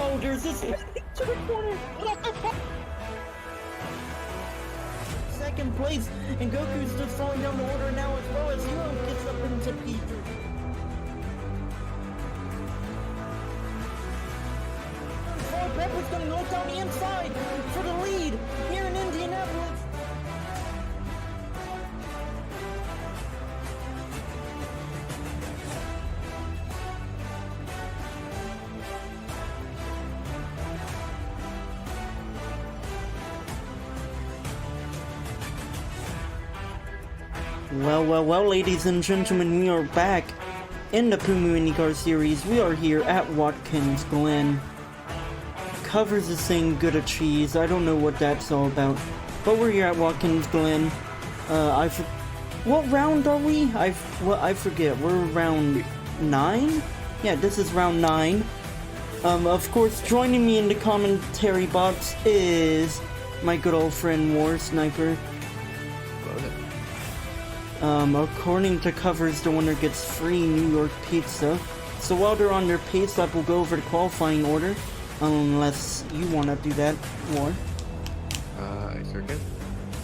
Oh, there's this to the corner. What the fuck? Second place, and Goku's just falling down the order now as well as Hero gets up into P3. Pepper's gonna go down the inside for the lead here in Indianapolis. Well, ladies and gentlemen, we are back in the Pummu Indycar series. We are here at Watkins, Glen. Covers is saying good at cheese. I don't know what that's all about. But we're here at Watkins, Glen. What round are we? I forget. We're round 9? Yeah, this is round 9. Of course, joining me in the commentary box is my good old friend War Sniper. According to covers, the winner gets free New York pizza. So while they're on their pace lap, we'll go over the qualifying order. Unless you want to do that, War. I sure can.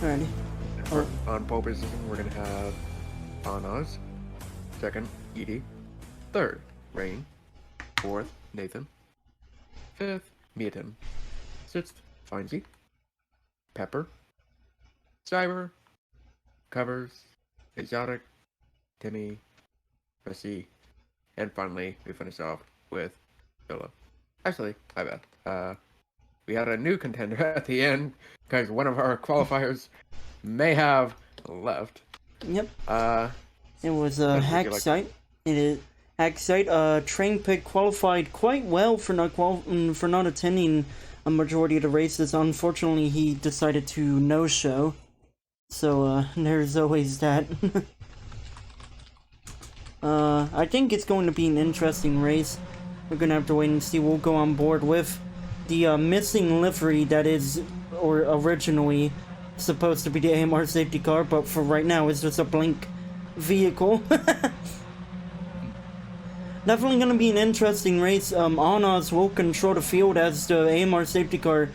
Alrighty. On pole position, we're gonna have Oz. Second, Edie. Third, Rain. Fourth, Nathan. Fifth, Meaton. Sixth, Finzy. Pepper. Cyber. Covers. Exotic. Timmy. Messi. And finally, we finish off with Philip. Actually, my bad. We had a new contender at the end because one of our qualifiers may have left. Yep. It was Hacksite. It is Hacksite. Train Pick qualified quite well for not attending a majority of the races. Unfortunately, he decided to no-show. So there's always that. I think it's going to be an interesting race. We're gonna have to wait and see. We'll go on board with the missing livery that is, or originally, supposed to be the AMR safety car, but for right now it's just a blink vehicle. Definitely gonna be an interesting race. Onos will control the field as the AMR safety car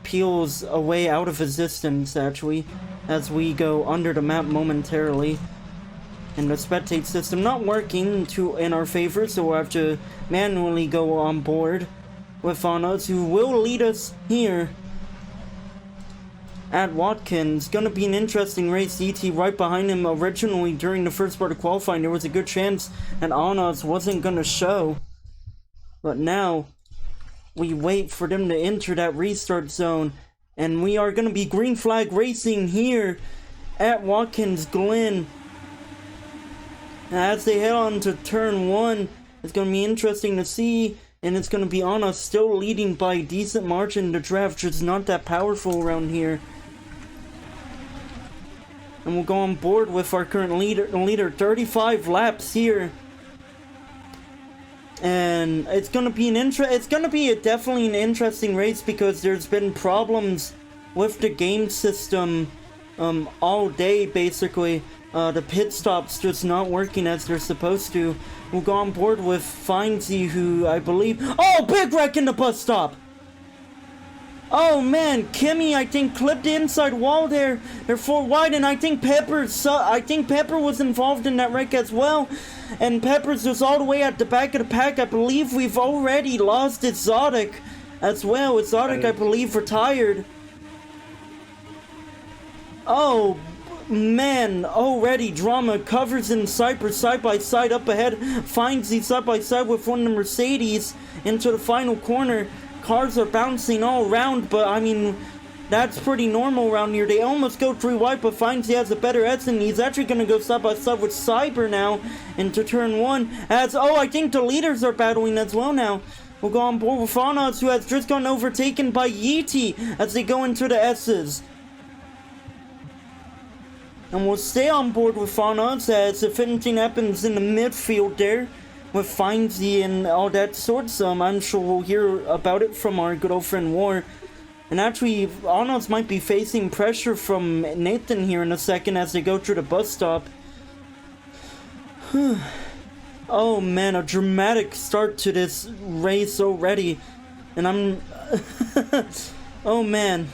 peels away out of existence, actually, as we go under the map momentarily. And the spectate system not working in our favor, so we'll have to manually go on board with Onos, who will lead us here at Watkins. Gonna be an interesting race. ET right behind him. Originally, during the first part of qualifying, there was a good chance that Onos wasn't gonna show. But now, we wait for them to enter that restart zone, and we are gonna be green flag racing here at Watkins Glen. As they head on to turn 1, it's going to be interesting to see, and it's going to be on us, still leading by a decent margin. The draft just not that powerful around here. And we'll go on board with our current leader 35 laps here. And it's going to be definitely an interesting race because there's been problems with the game system all day, basically. The pit stops just not working as they're supposed to. We'll go on board with Finzy, who I believe... Oh, big wreck in the bus stop! Oh man, Kimmy, I think, clipped the inside wall there. They're 4 wide, and I think Pepper was involved in that wreck as well. And Pepper's just all the way at the back of the pack. I believe we've already lost Exotic as well. Exotic, I believe, retired. Oh, man, already drama. Covers in Cypress side by side up ahead. Finds the side by side with one of the Mercedes into the final corner. Cars are bouncing all around, but I mean, that's pretty normal around here. They almost go 3 wide, but finds he has a better S, and he's actually going to go side by side with Cyber now into turn 1. As, oh, I think the leaders are battling as well now. We'll go on board with Fanas, who has just gotten overtaken by Yeetie as they go into the S's. And we'll stay on board with Fanas as if anything happens in the midfield there with Finzy and all that sorts. I'm sure we'll hear about it from our good old friend War. And actually, Fanas might be facing pressure from Nathan here in a second as they go through the bus stop. Oh man, a dramatic start to this race already. And I'm... oh man.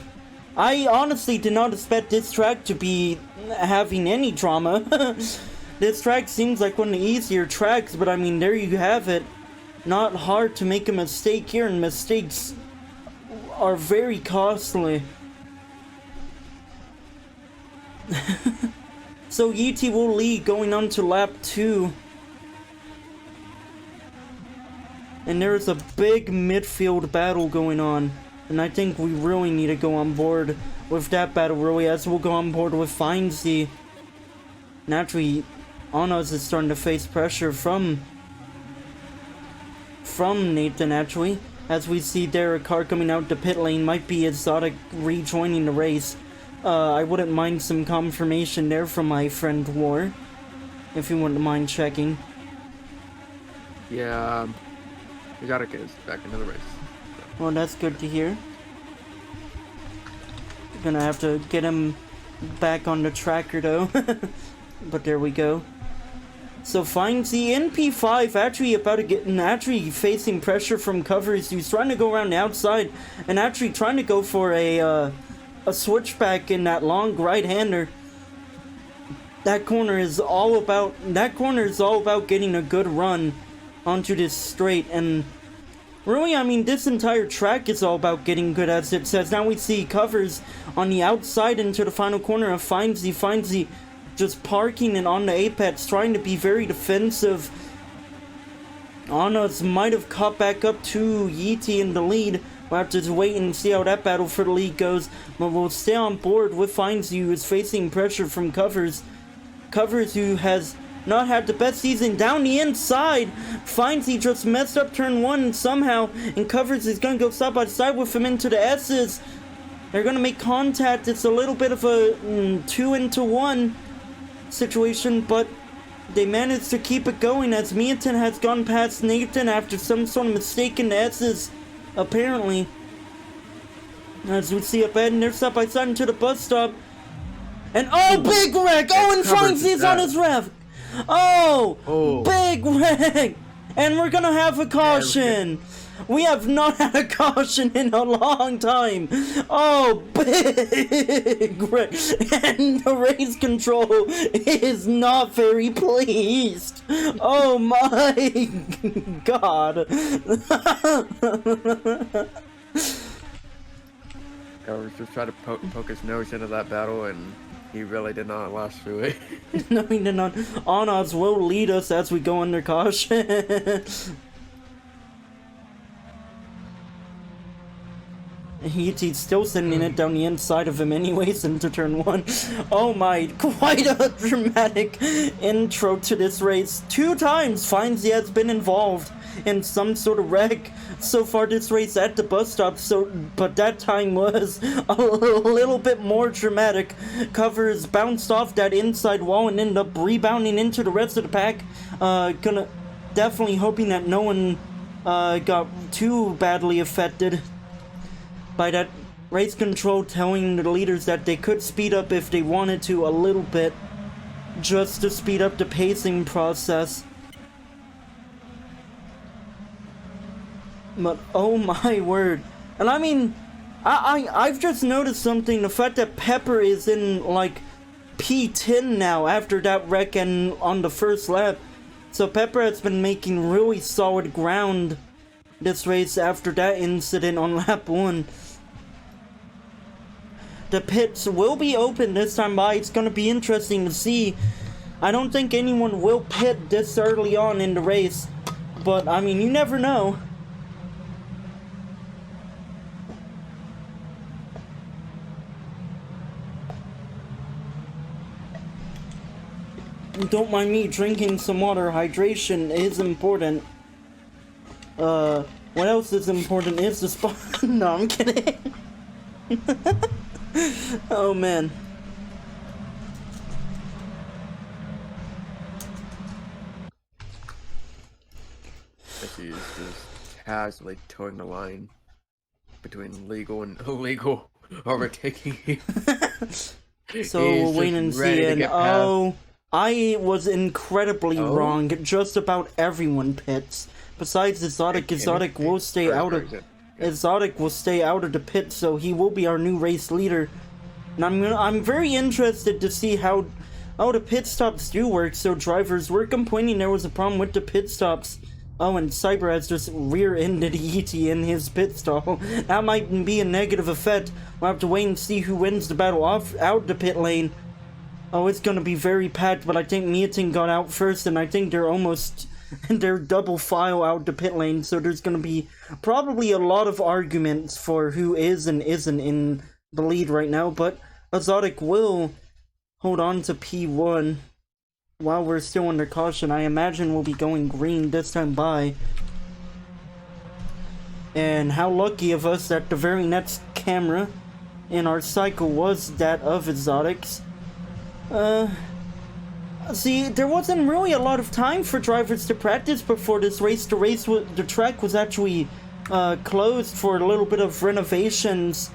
I honestly did not expect this track to be having any drama. This track seems like one of the easier tracks, but I mean, there you have it. Not hard to make a mistake here, and mistakes are very costly. So Yeti will lead going on to lap 2. And there is a big midfield battle going on. And I think we really need to go on board with that battle, really, as we'll go on board with Findsy. Naturally, Anas is starting to face pressure from Nathan, actually. As we see there, a car coming out the pit lane might be Exotic rejoining the race. I wouldn't mind some confirmation there from my friend War, if you wouldn't mind checking. Yeah, Exotic is back into the race. Well, that's good to hear. Gonna have to get him back on the tracker though. But there we go. So finds the NP5 actually facing pressure from covers. He's trying to go around the outside and actually trying to go for a switchback in that long right-hander. That corner is all about getting a good run onto this straight, and really, I mean, this entire track is all about getting good, as it says. Now we see covers on the outside into the final corner of Findsy just parking and on the apex, trying to be very defensive. Anas might have caught back up to Yeti in the lead. We'll have to just wait and see how that battle for the lead goes. But we'll stay on board with Findsy, who is facing pressure from Covers. Covers, who has not had the best season down the inside. Findsy just messed up turn 1 somehow, and Covers is going to go side by side with him into the S's. They're going to make contact. It's a little bit of a 2-into-1 situation, but they managed to keep it going as Meaton has gone past Nathan after some sort of mistake in the S's, apparently. As we see up ahead, and they're side by side into the bus stop. And big wreck! Oh, and Findsy on his rev! Oh, big wreck! And we're gonna have a caution! We have not had a caution in a long time! Oh, big wreck! And the race control is not very pleased! Oh my god! I was just trying to poke his nose into that battle, and he really did not last through it. No, he did not. Anas will lead us as we go under caution. He's still sending it down the inside of him anyways into turn 1. Oh my, quite a dramatic intro to this race. 2 times Findsy has been involved in some sort of wreck so far this race at the bus stop, but that time was a little bit more dramatic. Covers bounced off that inside wall and ended up rebounding into the rest of the pack. Definitely hoping that no one got too badly affected by that race control, telling the leaders that they could speed up if they wanted to a little bit, just to speed up the pacing process. But oh my word. And I mean, I've just noticed something, the fact that Pepper is in like P10 now after that wreck and on the first lap. So Pepper has been making really solid ground this race after that incident on lap 1. The pits will be open this time by. It's going to be interesting to see. I don't think anyone will pit this early on in the race, but I mean, you never know. Don't mind me drinking some water. Hydration is important. What else is important is the spot. No, I'm kidding. Oh man. He's just casually towing the line between legal and illegal overtaking. So we'll wait and see. And I was incredibly wrong. Just about everyone pits. Besides Exotic, Exotic will stay out of. Exotic will stay out of the pit, so he will be our new race leader. And I'm very interested to see how the pit stops do work. So drivers were complaining there was a problem with the pit stops. Oh, and Cyber has just rear-ended ET in his pit stall. That might be a negative effect. We'll have to wait and see who wins the battle out the pit lane. Oh, it's gonna be very packed, but I think Mietin got out first, and I think they're double file out the pit lane, so there's gonna be probably a lot of arguments for who is and isn't in the lead right now, but Exotic will hold on to P1 while we're still under caution. I imagine we'll be going green this time by. And how lucky of us that the very next camera in our cycle was that of Exotic's. See, there wasn't really a lot of time for drivers to practice before this race. The track was actually closed for a little bit of renovations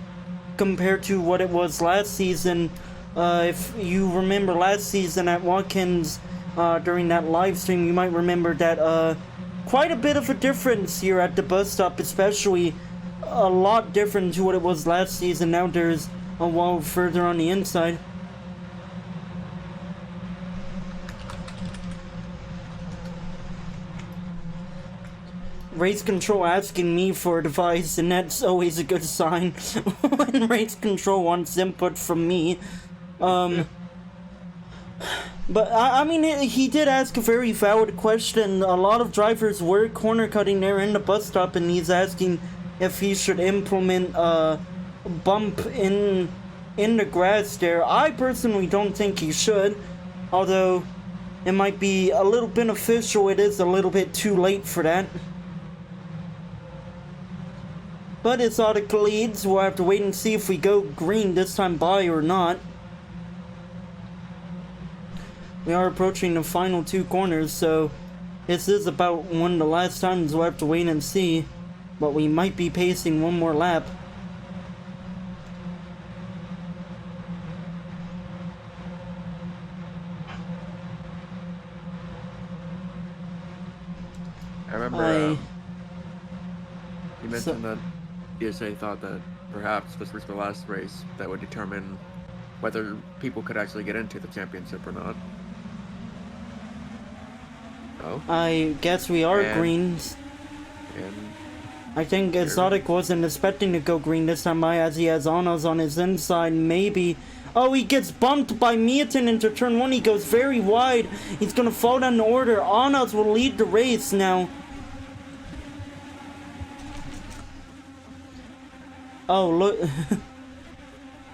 compared to what it was last season. If you remember last season at Watkins, during that live stream, you might remember that quite a bit of a difference here at the bus stop, especially a lot different to what it was last season. Now there's a wall further on the inside. Race control asking me for advice, and that's always a good sign when race control wants input from me. But I mean, he did ask a very valid question. A lot of drivers were corner cutting there in the bus stop, and he's asking if he should implement a bump in the grass there. I personally don't think he should, although it might be a little beneficial. It is a little bit too late for that. But Exotic leads. We'll have to wait and see if we go green this time by or not. We are approaching the final two corners, so this is about one of the last times we'll have to wait and see. But we might be pacing one more lap. I remember you mentioned that ESA thought that perhaps this was the last race that would determine whether people could actually get into the championship or not. Oh. I guess we are greens. And I think Exotic wasn't expecting to go green this time by, as he has Anas on his inside, maybe. Oh, he gets bumped by Mietin into turn 1. He goes very wide. He's gonna fall down the order. Anas will lead the race now. Oh, look.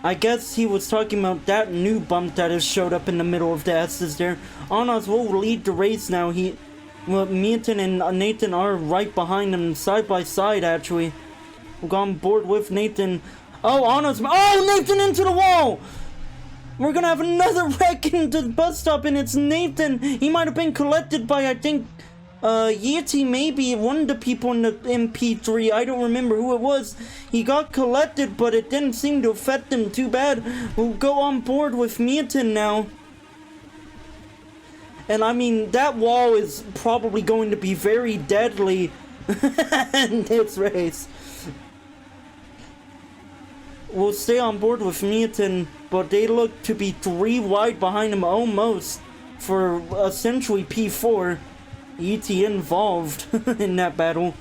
I guess he was talking about that new bump that has showed up in the middle of the S's there. Anas will lead the race now. Mietin and Nathan are right behind him, side by side, actually. We'll go on board with Nathan. Oh, Anas. Oh, Nathan into the wall! We're gonna have another wreck into the bus stop, and it's Nathan. He might have been collected by, I think, Yeti, maybe one of the people in the MP3. I don't remember who it was. He got collected, but it didn't seem to affect him too bad. We'll go on board with Mietin now. And I mean, that wall is probably going to be very deadly in this race. We'll stay on board with Mietin, but they look to be 3 wide behind him almost for essentially P4. ET involved in that battle.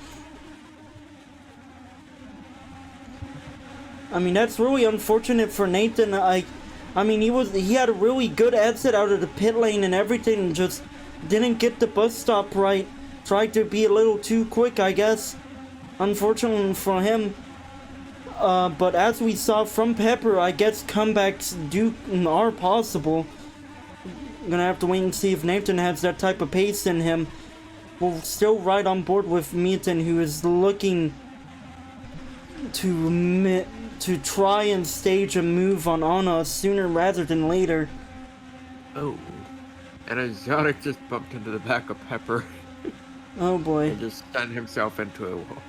I mean, that's really unfortunate for Nathan. I mean, he had a really good exit out of the pit lane and everything, just didn't get the bus stop right. Tried to be a little too quick, I guess. Unfortunately for him. But as we saw from Pepper, I guess comebacks are possible. I'm gonna have to wait and see if Nathan has that type of pace in him. We'll still ride on board with Mietin, who is looking to try and stage a move on Anna sooner rather than later. Oh, and Exotic just bumped into the back of Pepper. Oh boy! And just sent himself into a wall.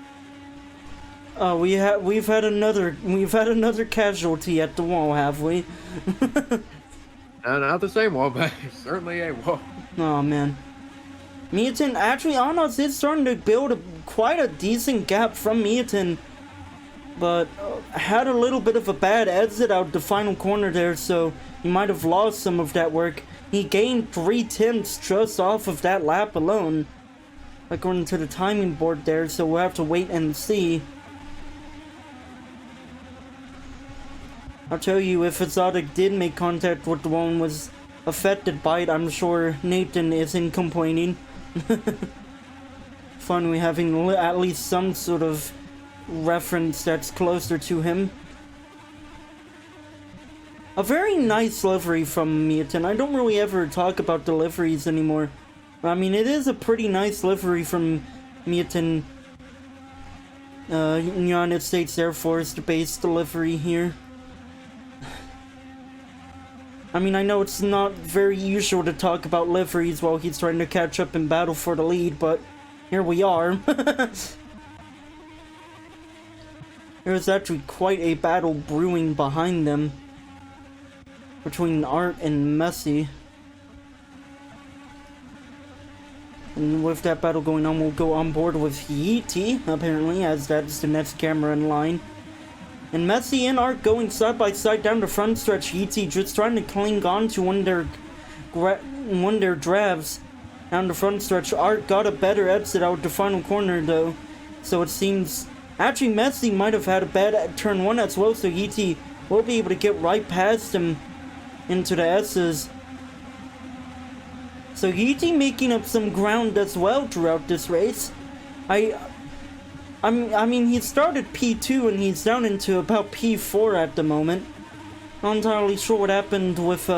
Oh, we've had another casualty at the wall, have we? Not the same wall, but certainly a wall. Oh man. Mietin, actually, Anas is starting to build quite a decent gap from Mietin. but had a little bit of a bad exit out the final corner there, so he might have lost some of that work. He gained 3/10 just off of that lap alone, according to the timing board there, so we'll have to wait and see. I'll tell you, if Exotic did make contact with the one was affected by it, I'm sure Nathan isn't complaining. Finally having at least some sort of reference that's closer to him. A very nice livery from Mietin. I don't really ever talk about the liveries anymore. I mean, it is a pretty nice livery from Mietin. United States Air Force base delivery here. I mean, I know it's not very usual to talk about liveries while he's trying to catch up and battle for the lead, but here we are. There's actually quite a battle brewing behind them between Art and Messi. And with that battle going on, we'll go on board with Yeetie, apparently, as that's the next camera in line. And Messi and Art going side by side down the front stretch. Yeetie just trying to cling on to one of their drafts down the front stretch. Art got a better exit out the final corner though, so it seems actually Messi might have had a bad turn 1 as well, so Yeetie will be able to get right past him into the S's. So Yeetie making up some ground as well throughout this race. I mean, he started P2 and he's down into about P4 at the moment. Not entirely sure what happened with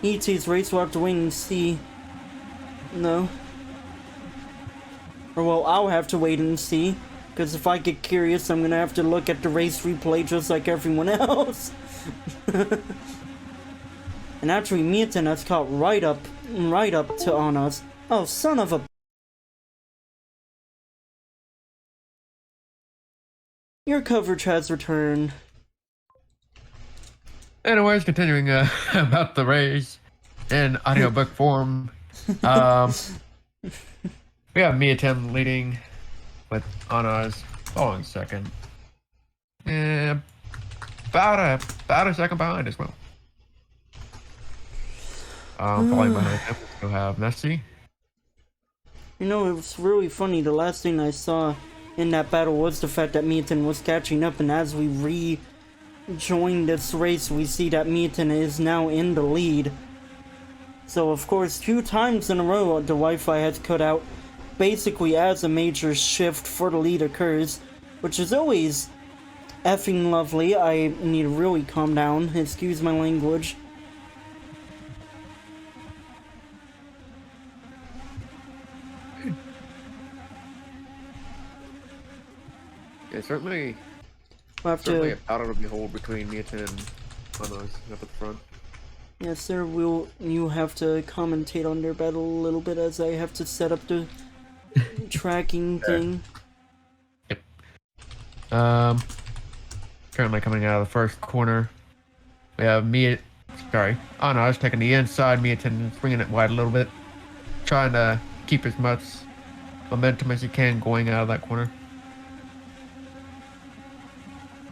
E.T.'s race. We'll have to wait and see. No. Or well, I'll have to wait and see. Because if I get curious, I'm gonna have to look at the race replay just like everyone else. And actually, Mietin has caught right up to Anas. Oh, son of a... Your coverage has returned. Anyways, continuing about the race in audiobook form. We have Mietin leading with Anas following second. And about a second behind as well. Following behind him, we still have Messi. You know, it was really funny. The last thing I saw in that battle was the fact that Mietin was catching up, and as we rejoin this race, we see that Mietin is now in the lead. So, of course, 2 times in a row, the Wi-Fi has cut out basically as a major shift for the lead occurs, which is always effing lovely. I need to really calm down. Excuse my language. Yeah, certainly We'll have certainly to... a battle to behold between Mietin and Anas up at the front. Yes, sir, you have to commentate on their battle a little bit as I have to set up the tracking thing. Yep. Currently coming out of the first corner, we have Anas taking the inside, Mietin swinging it wide a little bit, trying to keep as much momentum as he can going out of that corner.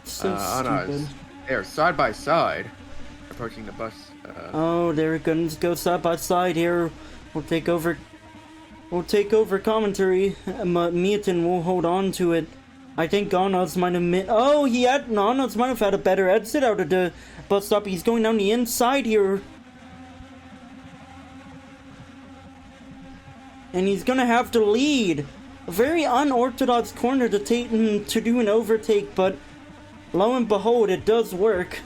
So Anas, stupid. they're side by side, approaching the bus. Oh, they're gonna go side by side here. We'll take over commentary. Mietin will hold on to it. I think Anas might have Anas might have had a better exit out of the bus stop. He's going down the inside here. And he's gonna have to lead. A very unorthodox corner to do an overtake, but lo and behold, it does work.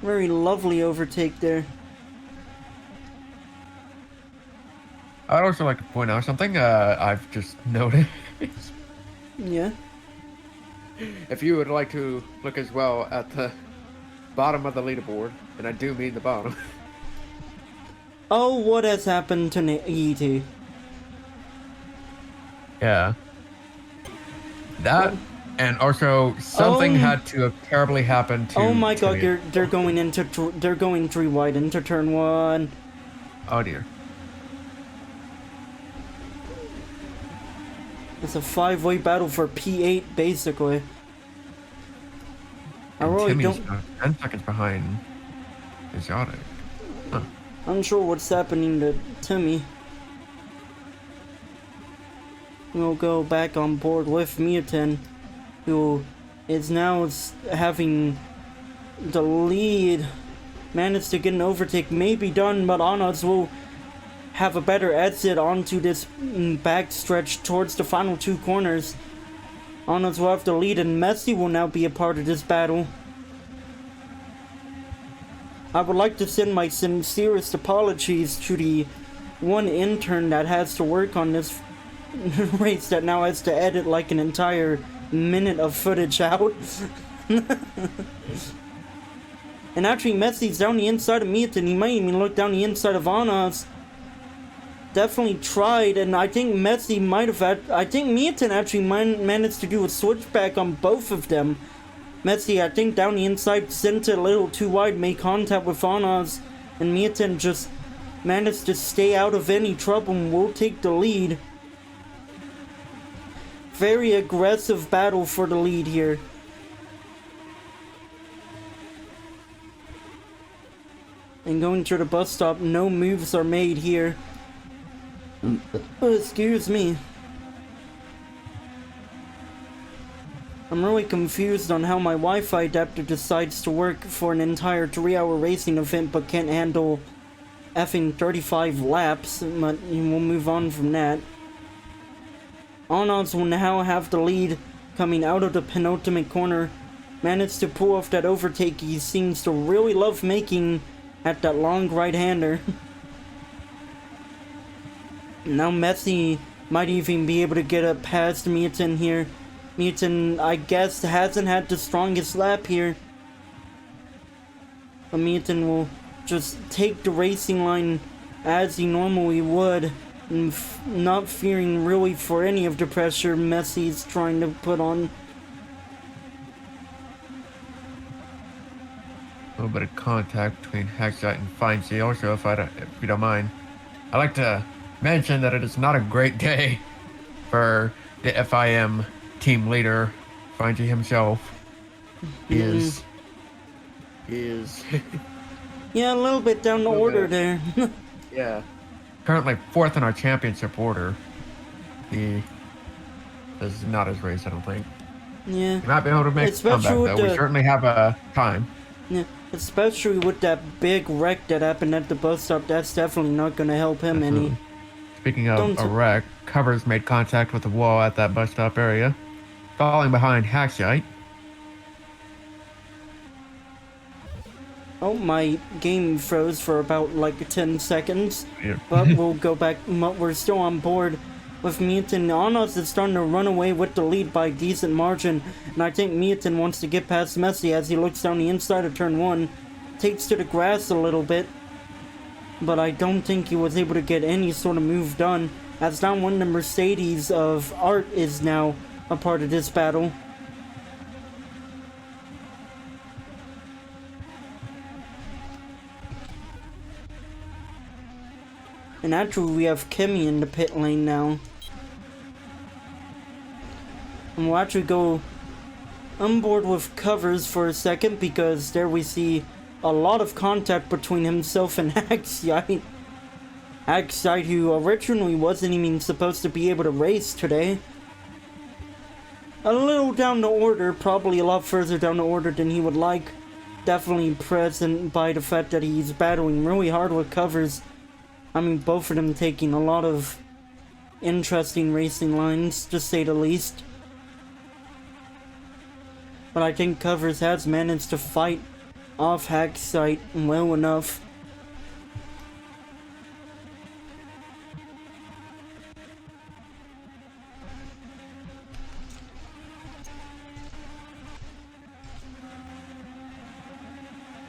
Very lovely overtake there. I'd also like to point out something I've just noticed. Yeah. If you would like to look as well at the bottom of the leaderboard, and I do mean the bottom. Oh, what has happened to E.T.? Yeah. That, and also something had to have terribly happened to. Oh my God! They're going 3 wide into turn 1. Oh dear. It's a 5-way battle for P8, basically. I really Timmy's don't... 10 seconds behind Exotic. Huh. Unsure what's happening to Timmy. We'll go back on board with Mutin, who is now having the lead. Managed to get an overtake, may be done, but Onoz will have a better exit onto this backstretch towards the final 2 corners. Onoz will have the lead, and Messi will now be a part of this battle. I would like to send my sincerest apologies to the one intern that has to work on this race that now has to edit like an entire minute of footage out. And actually, Messi's down the inside of Mietin. He might even look down the inside of Onoz. Definitely tried, and I think Messi might have had... I think Mietin actually managed to do a switchback on both of them. Messi, I think, down the inside, sent it a little too wide, made contact with Onoz, and Mietin just managed to stay out of any trouble and will take the lead. Very aggressive battle for the lead here. And going to the bus stop, no moves are made here. Oh, excuse me. I'm really confused on how my Wi-Fi adapter decides to work for an entire 3-hour racing event but can't handle effing 35 laps, but we'll move on from that. Onoz will now have the lead coming out of the penultimate corner. Managed to pull off that overtake he seems to really love making at that long right-hander. Now Messi might even be able to get up past Mietin here. Mietin, I guess, hasn't had the strongest lap here. But Mietin will just take the racing line as he normally would, and not fearing really for any of the pressure Messi's trying to put on. A little bit of contact between Hackshot and Fine Seal, so if you don't mind, I'd like to mention that it is not a great day for the FIM team leader, Finji himself. He is Yeah, a little bit down the order there. Yeah. Currently 4th in our championship order. He is not his race, I don't think. Yeah. He might be able to make a comeback, though. We certainly have a time. Yeah, especially with that big wreck that happened at the bus stop, that's definitely not going to help him any. Speaking of a wreck, Covers made contact with the wall at that bus stop area, falling behind Hackshite. Oh, my game froze for about like 10 seconds, Yeah. but we'll go back. We're still on board with Mietin. Onoz is starting to run away with the lead by a decent margin, and I think Mietin wants to get past Messi as he looks down the inside of turn 1, takes to the grass a little bit, but I don't think he was able to get any sort of move done, as down one the Mercedes of Art is now a part of this battle. And actually we have Kimmy in the pit lane now. And we'll actually go on board with Covers for a second, because there we see a lot of contact between himself and Hackshite. Hackshite, who originally wasn't even supposed to be able to race today. A little down the order, probably a lot further down the order than he would like. Definitely present by the fact that he's battling really hard with Covers. I mean, both of them taking a lot of interesting racing lines, to say the least. But I think Covers has managed to fight off Hackshite well enough.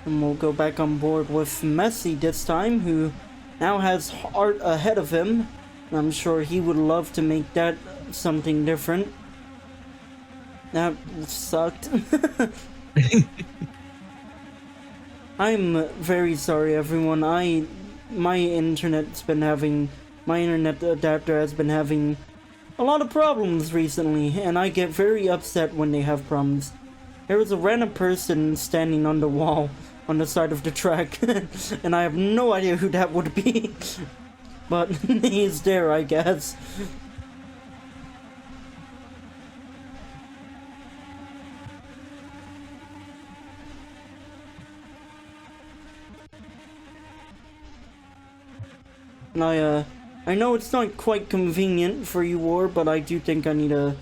And we'll go back on board with Messi this time, who now has Art ahead of him. I'm sure he would love to make that something different. That sucked. I'm very sorry, everyone. My internet adapter has been having a lot of problems recently, and I get very upset when they have problems. There was a random person standing on the wall on the side of the track, and I have no idea who that would be. But he's there, I guess. And I know it's not quite convenient for you, War, but I do think I need to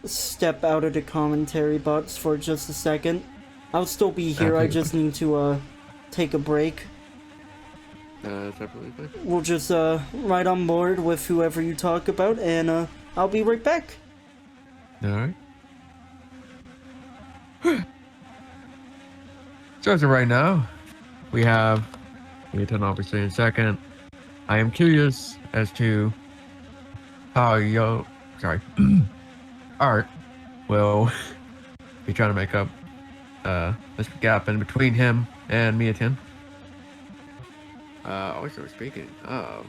step out of the commentary box for just a second. I'll still be here, I just need to, take a break. Separately, We'll just, ride on board with whoever you talk about, and, I'll be right back. Alright. So as of right now, we have Ethan obviously in second. I am curious as to how Art will be trying to make up this gap in between him and Miatin. Also speaking of,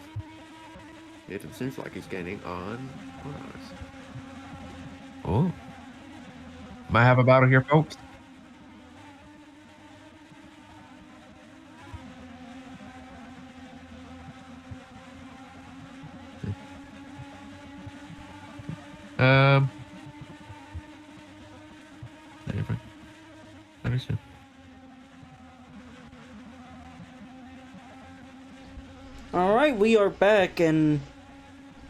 it seems like he's gaining on us. Oh. Might have a battle here, folks. Understand. Alright, we are back, and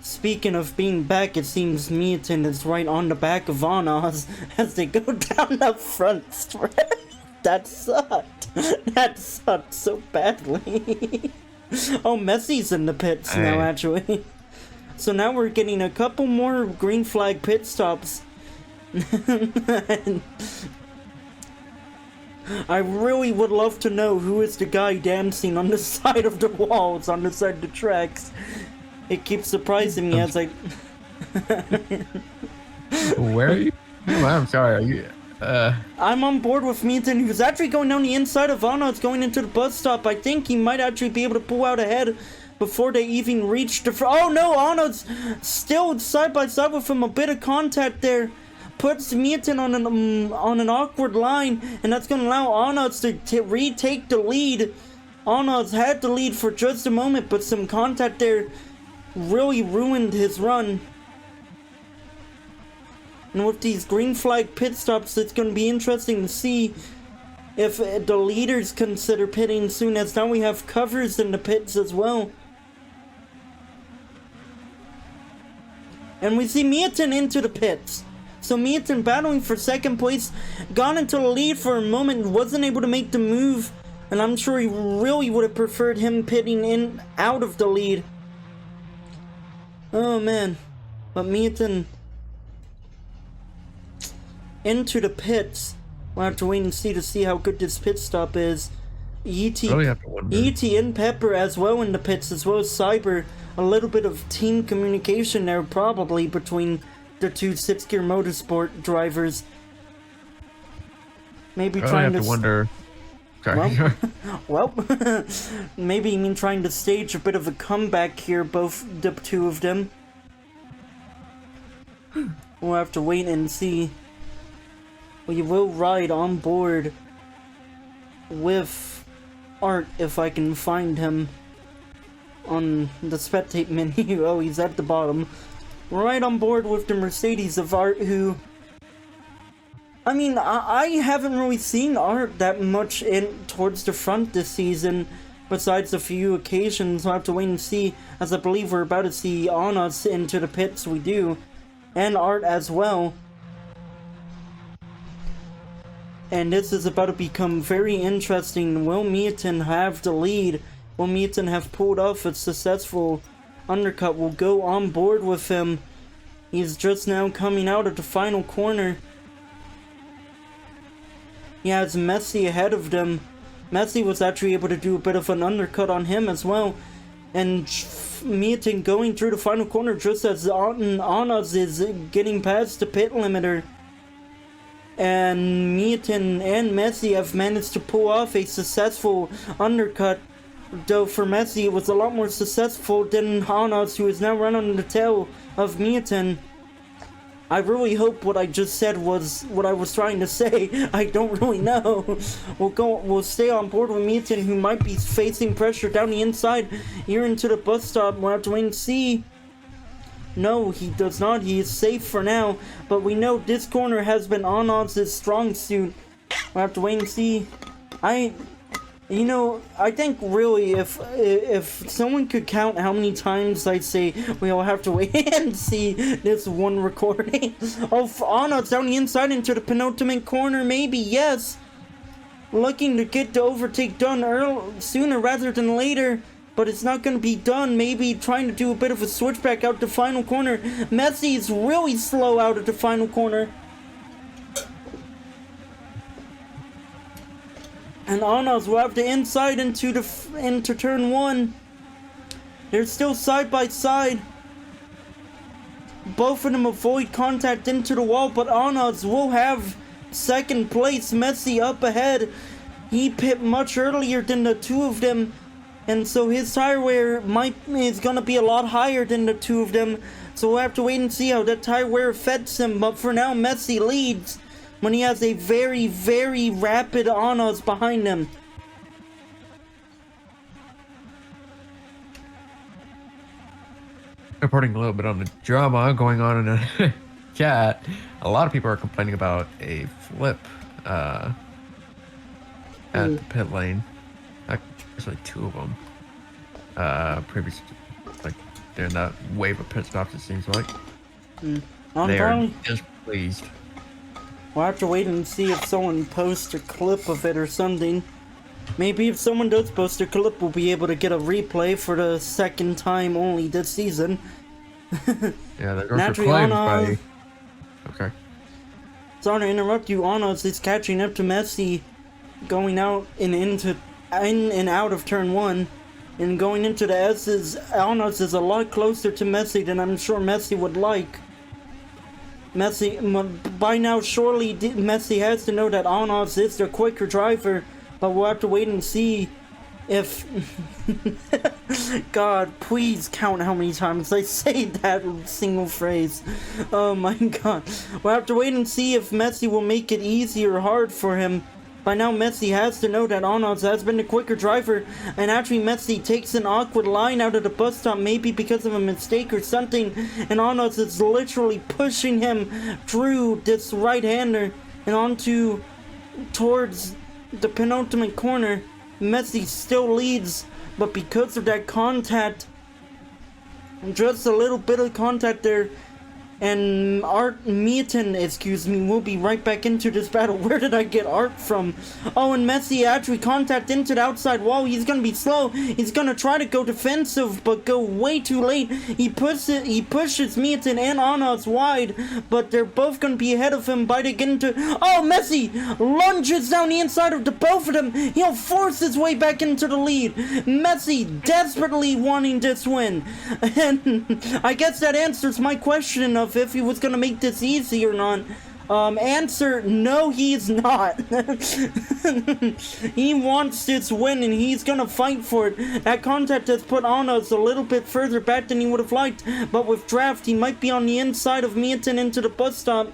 speaking of being back, it seems Miatin is right on the back of Onoz as they go down the front stretch. That sucked. That sucked so badly. Oh, Messi's in the pits now, actually. So now we're getting a couple more green flag pit stops. I really would love to know who is the guy dancing on the side of the walls, on the side of the tracks. It keeps surprising me as I... Where are you? Oh, I'm sorry, are you... I'm on board with Miatin, who's actually going down the inside of Anna. It's going into the bus stop. I think he might actually be able to pull out ahead before they even reach the... Oh no, Anna's still side by side with him. A bit of contact there puts Miatin on an awkward line, and that's going to allow Arnolds to retake the lead. Arnolds had the lead for just a moment, but some contact there really ruined his run. And with these green flag pit stops, it's going to be interesting to see if the leaders consider pitting soon, as now we have covers in the pits as well. And we see Miatin into the pits. So Miatin battling for second place, got into the lead for a moment, wasn't able to make the move, and I'm sure he really would have preferred him pitting in out of the lead. Oh man, but Miatin into the pits. We'll have to wait and see how good this pit stop is. E.T. and Pepper as well in the pits, as well as Cyber. A little bit of team communication there probably between the two 6-gear motorsport drivers. Maybe trying to wonder. Sorry. Well, maybe you mean trying to stage a bit of a comeback here, both the two of them. We'll have to wait and see. We will ride on board with Art if I can find him on the spectate menu. Oh, he's at the bottom. We're right on board with the Mercedes of Art, who... I mean, I haven't really seen Art that much in towards the front this season, besides a few occasions. We'll have to wait and see, as I believe we're about to see on us into the pits. We do, and Art as well. And this is about to become very interesting. Will Miatin have the lead? Will Miatin have pulled off a successful undercut? Will go on board with him. He's just now coming out of the final corner. He has Messi ahead of them. Messi was actually able to do a bit of an undercut on him as well. And Miatin going through the final corner just as Anas is getting past the pit limiter. And Miatin and Messi have managed to pull off a successful undercut. Though for Messi it was a lot more successful than Anas, who is now running on the tail of Miatin. I really hope what I just said was what I was trying to say. I don't really know. We'll stay on board with Meaton, who might be facing pressure down the inside here into the bus stop. We'll have to wait and see. No, he does not. He is safe for now. But we know this corner has been Onod's strong suit. We'll have to wait and see. I think really if someone could count how many times I say we'll have to wait and see this one recording. Oh, Onod's down the inside into the penultimate corner, maybe, yes. Looking to get the overtake done sooner rather than later. But it's not going to be done. Maybe trying to do a bit of a switchback out the final corner. Messi is really slow out of the final corner. And Anas will have the inside into turn 1. They're still side by side. Both of them avoid contact into the wall, but Anas will have second place. Messi up ahead. He pit much earlier than the two of them. And so his tire wear is going to be a lot higher than the two of them. So we'll have to wait and see how that tire wear affects him. But for now, Messi leads when he has a very, very rapid Anas behind him. Reporting a little bit on the drama going on in the chat. A lot of people are complaining about a flip at the pit lane. Actually, two of them. Previous, like, during that wave of pit stops, it seems like. They are displeased. We'll have to wait and see if someone posts a clip of it or something. Maybe if someone does post a clip, we'll be able to get a replay for the second time only this season. Yeah, they're going for claims by... Okay. Sorry to interrupt you, Anas is catching up to Messi, going out and in and out of turn 1, and going into the S's. Anas is a lot closer to Messi than I'm sure Messi would like. Messi, by now, surely Messi has to know that Anas is the quicker driver, but we'll have to wait and see if... God, please count how many times I say that single phrase. Oh my god. We'll have to wait and see if Messi will make it easy or hard for him. By now, Messi has to know that Anas has been the quicker driver, and actually Messi takes an awkward line out of the bus stop, maybe because of a mistake or something, and Anas is literally pushing him through this right-hander and towards the penultimate corner. Messi still leads, but because of that contact, just a little bit of contact there, and Meaton, will be right back into this battle. Where did I get Art from? Oh, and Messi actually contact into the outside wall. He's gonna be slow. He's gonna try to go defensive, but go way too late. He pushes Meaton and Anas wide, but they're both gonna be ahead of him by the get into... Oh, Messi lunges down the inside of the both of them. He'll force his way back into the lead. Messi desperately wanting this win. And I guess that answers my question of if he was gonna make this easy or not. Answer, no, he's not. He wants this win and he's gonna fight for it. That contact has put Anas a little bit further back than he would have liked, but with draft, he might be on the inside of Meaton into the bus stop,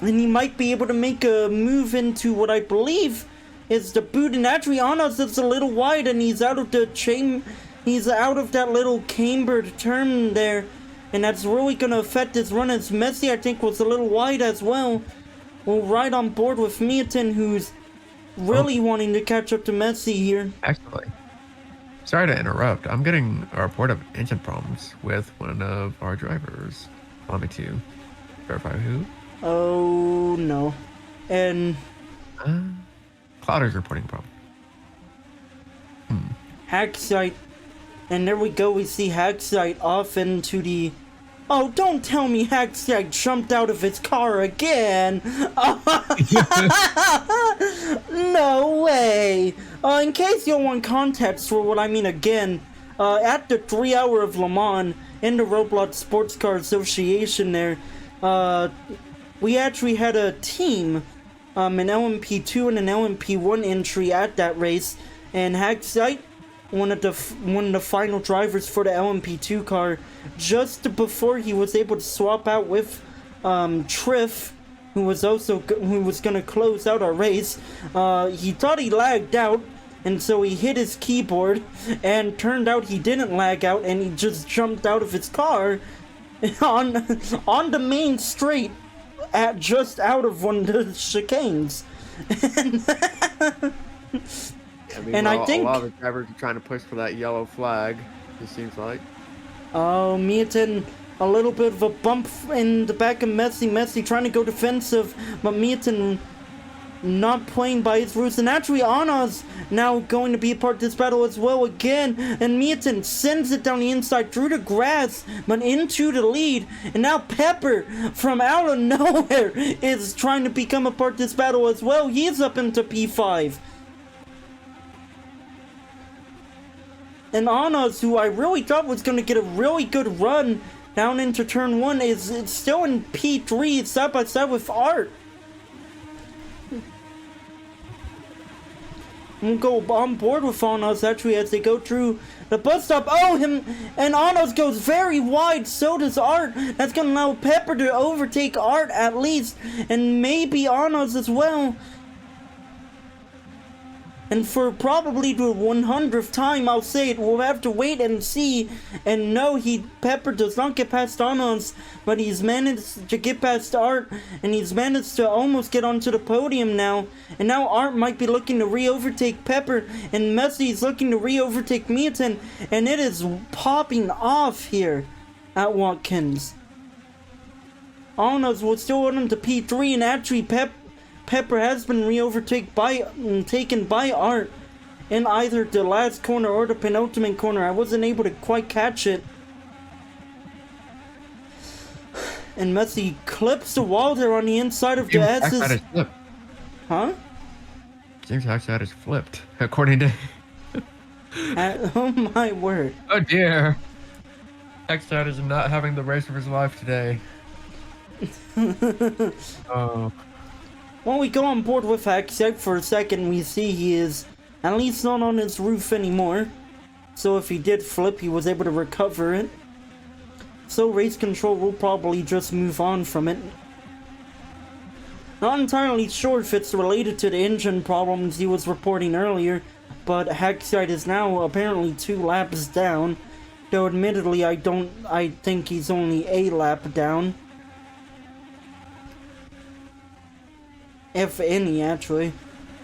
and he might be able to make a move into what I believe is the boot. And actually, Anas is a little wide, and he's out of the he's out of that little cambered turn there. And that's really going to affect his run, as Messi, I think, was a little wide as well. We'll ride on board with Meaton, who's really wanting to catch up to Messi here. Actually, sorry to interrupt. I'm getting a report of engine problems with one of our drivers. Allow me to verify who. Oh, no. And... Clouder's reporting a problem. Hacksite. And there we go, we see Hacksite off into the... Oh, don't tell me Hacksite jumped out of his car again! No way! In case you want context for what I mean again, at the 3 Hour of Le Mans, in the Roblox Sports Car Association there, we actually had a team, an LMP2 and an LMP1 entry at that race, and Hacksite one of the final drivers for the LMP2 car, just before he was able to swap out with Triff, who was gonna close out our race. He thought he lagged out, and so he hit his keyboard, and turned out he didn't lag out, and he just jumped out of his car on the main straight, just out of one of the chicanes. And I think a lot of the drivers are trying to push for that yellow flag. It seems like. Oh, Miatin, a little bit of a bump in the back of Messi trying to go defensive, but Miatin not playing by his rules. And actually, Anna's now going to be a part of this battle as well again. And Miatin sends it down the inside through the grass, but into the lead. And now Pepper, from out of nowhere, is trying to become a part of this battle as well. He's up into P5. And Anna's, who I really thought was going to get a really good run down into turn 1, is still in P3 side by side with Art. We'll go on board with Anos actually as they go through the bus stop. Oh, and Anos goes very wide, so does Art. That's going to allow Pepper to overtake Art at least, and maybe Anos as well. And for probably the 100th time, I'll say it, we'll have to wait and see. And no, Pepper does not get past Anos, but he's managed to get past Art, and he's managed to almost get onto the podium now. And now Art might be looking to re-overtake Pepper, and Messi's looking to re-overtake Miatin, and it is popping off here at Watkins. Anos will still run into P3, and actually Pepper has been taken by Art in either the last corner or the penultimate corner. I wasn't able to quite catch it. And Messi clips the wall there on the inside of the S's. Huh? James Hacksatt is flipped, according to... Oh my word. Oh dear. Hacksatt is not having the race of his life today. Oh. When we go on board with Hacksatt for a second, we see he is at least not on his roof anymore. So if he did flip, he was able to recover it. So race control will probably just move on from it. Not entirely sure if it's related to the engine problems he was reporting earlier, but Hacksatt is now apparently 2 laps down. Though admittedly, I think he's only a lap down. If any, actually.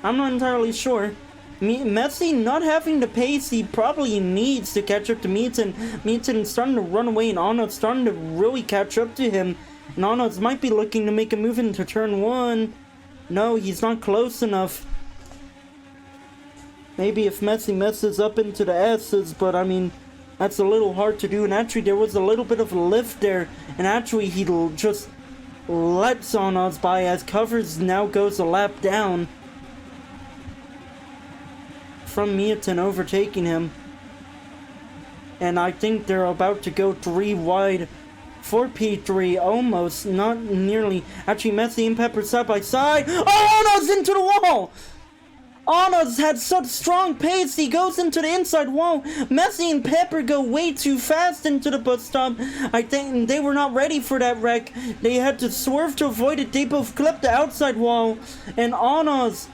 I'm not entirely sure. Messi not having the pace he probably needs to catch up to Miatin. Miatin's starting to run away, and Arnold's starting to really catch up to him. And Arnold might be looking to make a move into turn 1. No, he's not close enough. Maybe if Messi messes up into the S's, but I mean, that's a little hard to do. And actually, there was a little bit of a lift there, and actually, he'll just lets on us by as Covers now goes a lap down from Miatin overtaking him. And I think they're about to go 3 wide for P3, almost, not nearly. Actually, Messi and Pepper side by side. Oh, Ono's into the wall! Ono's had such strong pace, he goes into the inside wall. Messi and Pepper go way too fast into the bus stop. I think they were not ready for that wreck. They had to swerve to avoid it. They both clipped the outside wall. And Ono's...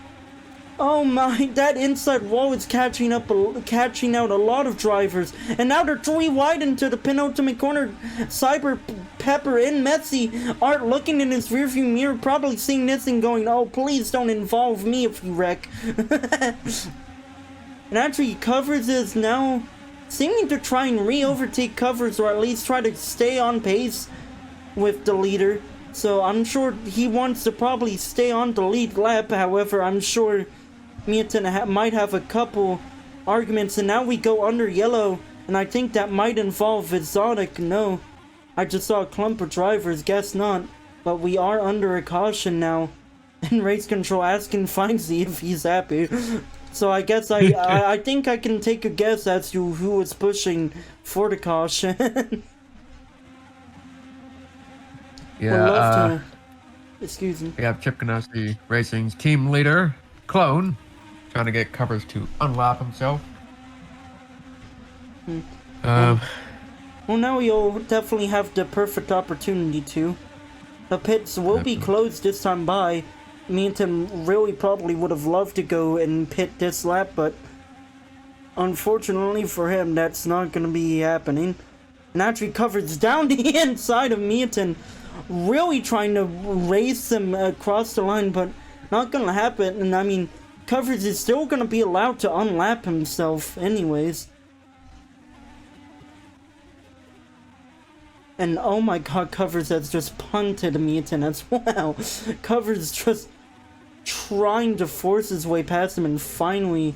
Oh my, that inside wall is catching out a lot of drivers. And now they're 3 wide into the penultimate corner. Cyber, Pepper, and Messi are looking in his rearview mirror, probably seeing this and going, oh, please don't involve me if you wreck. And actually, Covers is now seeming to try and re-overtake Covers, or at least try to stay on pace with the leader. So I'm sure he wants to probably stay on the lead lap. However, I'm sure Miatin might have a couple arguments. And now we go under yellow, and I think that might involve Exotic. No, I just saw a clump of drivers. Guess not. But we are under a caution now. And race control asking Findsy if he's happy. So I guess I think I can take a guess as to who was pushing for the caution. Yeah, excuse me. We have Chip Ganassi Racing's team leader, Clone, trying to get Covers to unlap himself. Um, Well, now you'll definitely have the perfect opportunity to. The pits will be closed this time by. Me and Tim really probably would have loved to go and pit this lap, but unfortunately for him, that's not going to be happening. And actually covers down the inside of Meaton, really trying to race him across the line, but not going to happen. And I mean, Covers is still going to be allowed to unlap himself anyways. And oh my god, Covers has just punted Meaton as well. Covers just trying to force his way past him, and finally...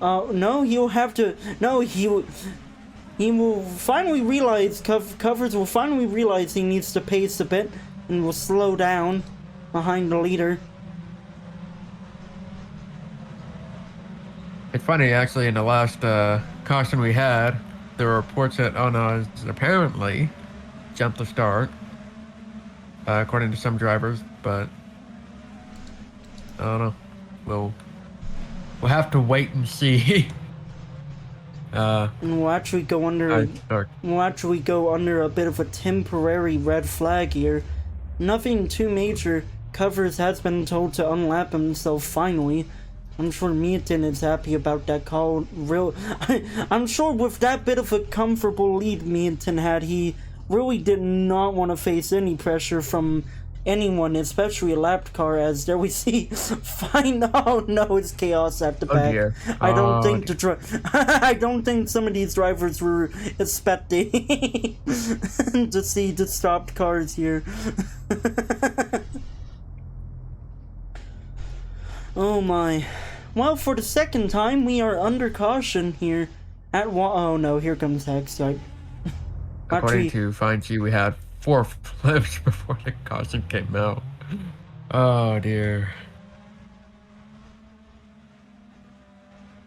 no, he'll have to... No, he will finally realize... Covers will finally realize he needs to pace a bit, and will slow down behind the leader. It's funny, actually, in the last caution we had, there were reports that Onas apparently jumped the start, according to some drivers, but I don't know. We'll have to wait and see. And we'll actually go under... We'll actually go under a bit of a temporary red flag here. Nothing too major. Covers has been told to unlap himself finally. I'm sure Meaton is happy about that call. I'm sure with that bit of a comfortable lead Meaton had, he really did not want to face any pressure from anyone, especially a lapped car, as there we see oh no, it's chaos at the back. Dear. I don't think I don't think some of these drivers were expecting to see the stopped cars here. Oh my. Well, for the second time, we are under caution here at oh no, here comes Hexite. According to Find G, we had 4 flips before the caution came out. Oh dear.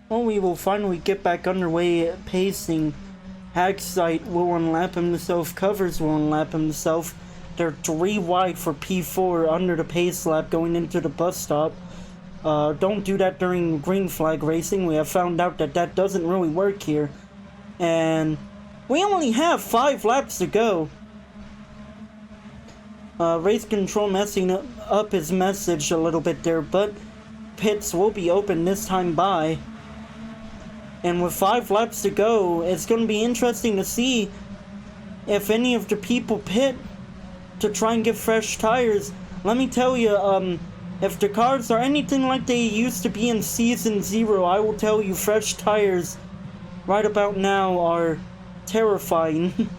Well, we will finally get back underway pacing. Hexite will unlap himself, Covers will unlap himself. They're 3 wide for P4 under the pace lap going into the bus stop. Don't do that during green flag racing. We have found out that that doesn't really work here. And we only have 5 laps to go. Race control messing up his message a little bit there, but pits will be open this time by. And with 5 laps to go, it's going to be interesting to see if any of the people pit to try and get fresh tires. Let me tell you, if the cars are anything like they used to be in Season 0, I will tell you fresh tires right about now are terrifying.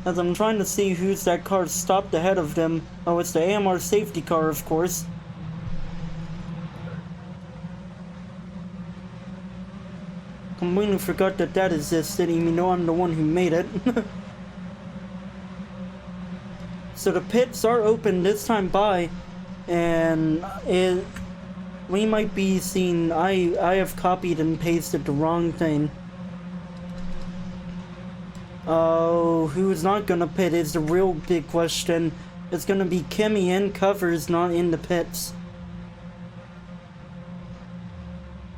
As I'm trying to see who's that car stopped ahead of them. Oh, it's the AMR safety car, of course. Completely forgot that that existed, even though I'm the one who made it. So the pits are open this time by, and we might be seeing... I have copied and pasted the wrong thing. Oh, who's not gonna pit is the real big question. It's gonna be Kimmy and Covers not in the pits.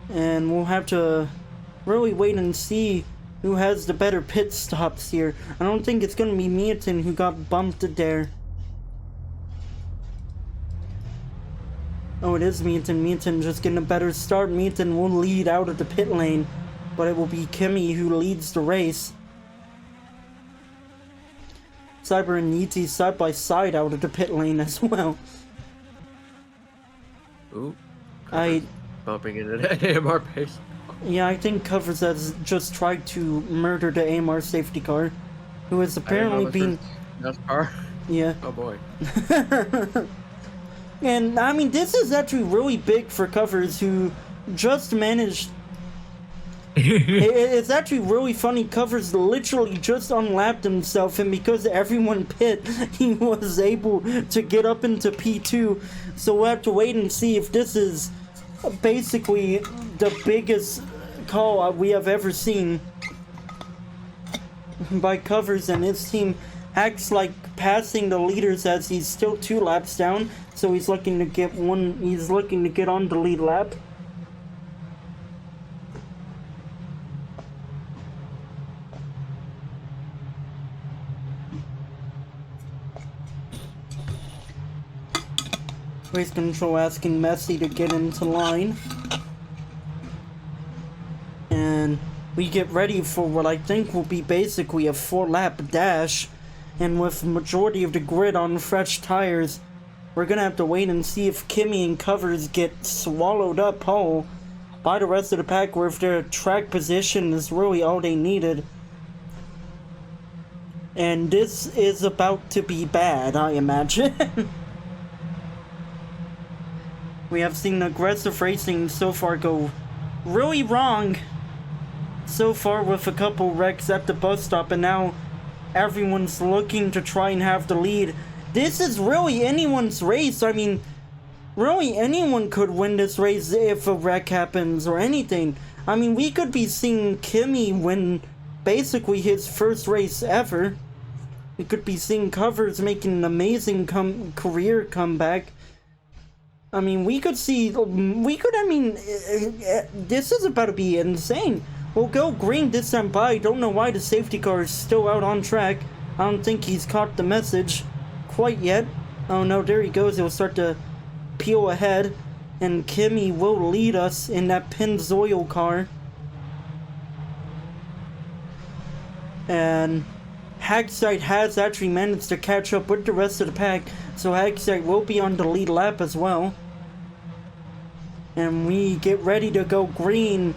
And we'll have to really wait and see who has the better pit stops here. I don't think it's gonna be Meaton who got bumped there. Oh, it is Meaton. Meaton just getting a better start. Meaton will lead out of the pit lane, but it will be Kimmy who leads the race. Cyber and Yeezy side by side out of the pit lane as well. Ooh. I bumping into the AMR pace. Yeah, I think Covers has just tried to murder the AMR safety car, who has apparently been... NASCAR? Yeah. Oh boy. And, I mean, this is actually really big for Covers, who just managed... It's actually really funny. Covers literally just unlapped himself, and because everyone pit, he was able to get up into P2. So we'll have to wait and see if this is basically the biggest call we have ever seen by Covers, and his team acts like passing the leaders as he's still 2 laps down. So he's looking to get on the lead lap. Race control asking Messi to get into line. And we get ready for what I think will be basically a 4-lap dash. And with majority of the grid on fresh tires, we're gonna have to wait and see if Kimi and Covers get swallowed up whole by the rest of the pack, or if their track position is really all they needed. And this is about to be bad, I imagine. We have seen aggressive racing so far go really wrong so far, with a couple wrecks at the bus stop, and now everyone's looking to try and have the lead. This is really anyone's race. I mean, really anyone could win this race if a wreck happens or anything. I mean, we could be seeing Kimi win basically his first race ever. We could be seeing Covers making an amazing career comeback. I mean, this is about to be insane. We'll go green this time by. I don't know why the safety car is still out on track. I don't think he's caught the message quite yet. Oh no, there he goes. He'll start to peel ahead, and Kimi will lead us in that Pennzoil car. And Hagsite has actually managed to catch up with the rest of the pack, so Hagsite will be on the lead lap as well. And we get ready to go green.